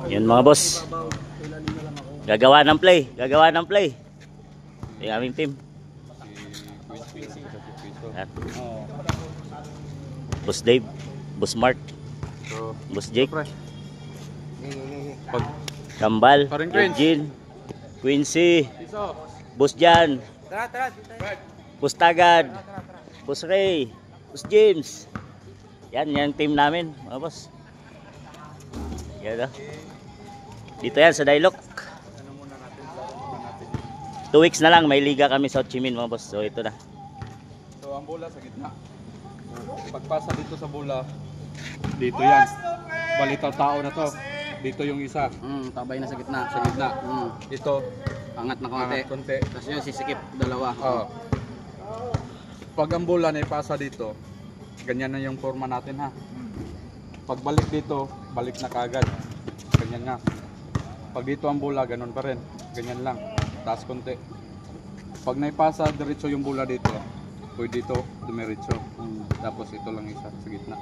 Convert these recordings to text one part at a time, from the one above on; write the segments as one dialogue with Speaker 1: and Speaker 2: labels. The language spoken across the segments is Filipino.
Speaker 1: Yun mga boss. Gagawa ng play. Gagawa ng play. Yung aming team. At, Boss Dave. Boss Mark. Boss Jake. Kambal. Eugene. Quincy. Boss Jan. Boss Tagad. Boss Ray. Boss James. Yan yung team namin mga boss. Yan, dito yan sa Dailok. 2 weeks na lang may liga kami sa Ho Chi Minh mga boss. So ito na.
Speaker 2: So ang bola sa gitna. Pagpasa dito sa bola, dito yan. Balitaw tao na to. Dito yung isa.
Speaker 3: Tabay na sa gitna.
Speaker 2: Sa gitna. Ito
Speaker 3: Angat na konti.
Speaker 2: konti.
Speaker 3: Tapos yun sisikip dalawa.
Speaker 2: Pag ang bola na ipasa dito, ganyan na yung forma natin ha. Pagbalik dito, balik na kagad. Ganyan nga. Pag dito ang bola, ganun pa rin. Ganyan lang. Taas konti. Pag naipasa diretso yung bola dito, pwede dito dumiretso. Tapos ito lang isa sa gitna.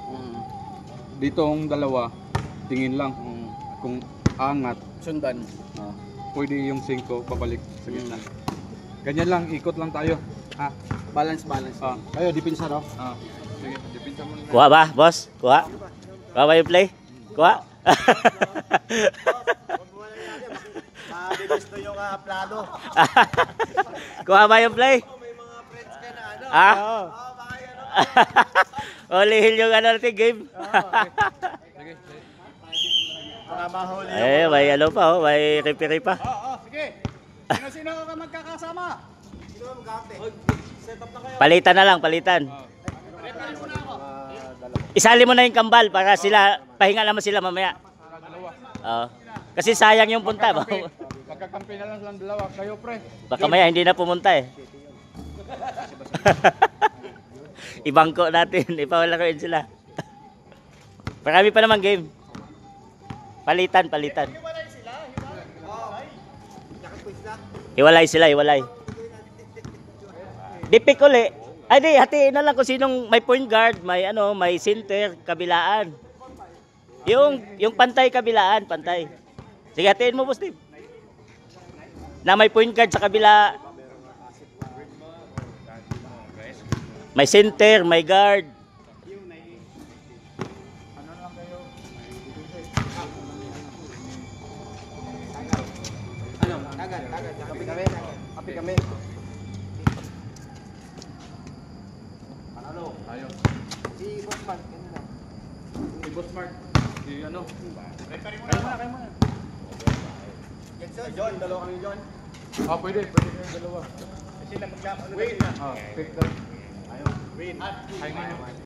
Speaker 2: Dito ang dalawa, tingin lang. Kung angat,
Speaker 3: Sundan.
Speaker 2: pwede yung 5 pabalik sa gitna. Ganyan lang, ikot lang tayo. Ha?
Speaker 3: Balance.
Speaker 2: Kayo, dipinsa no? Sige, dipinsa mo na.
Speaker 1: Kuha ba boss? Kuha? Kuha ba yung play? Kuha?
Speaker 4: Mabilis to yung plano.
Speaker 1: Kuha ba yung play?
Speaker 4: May mga friends ka na ano.
Speaker 1: Ah?
Speaker 4: Baka yan ako.
Speaker 1: Ulihil yung ano natin game.
Speaker 2: Sige.
Speaker 4: Baka mahuli yung...
Speaker 1: Eh, may ano pa oh, may referee pa.
Speaker 4: Sige. Sino ka magkakasama? Sino ka magkakate? Set up na kayo.
Speaker 1: Palitan na lang, palitan.
Speaker 4: Referee muna ako.
Speaker 1: Isali mo na yung kambal para sila, pahinga naman sila mamaya. Oo. Kasi sayang yung punta.
Speaker 2: Magkakampi na lang silang dalawa. Kayo pre.
Speaker 1: Baka maya hindi na pumunta eh. Ibangko natin, ipawalakuin sila. Marami pa naman game. Palitan. Hiwalay sila, hiwalay. Dipik uli. Ay di, hatiin na lang kung sinong may point guard, may ano, may center, kabilaan. Yung pantay kabilaan, pantay. Sige, hatiin mo boss Steve. Na may point guard sa kabila. May center, may guard.
Speaker 4: Kapi kami.
Speaker 2: Tayo.
Speaker 4: Si Boss Mark.
Speaker 2: Si Boss Mark. Si ano?
Speaker 4: Referee muna. Kayo muna. John, dalawa kami John.
Speaker 2: Pwede yung dalawa.
Speaker 4: Sila magkakano na sila.
Speaker 2: Pick down.
Speaker 4: Win.
Speaker 2: Ay ngayon.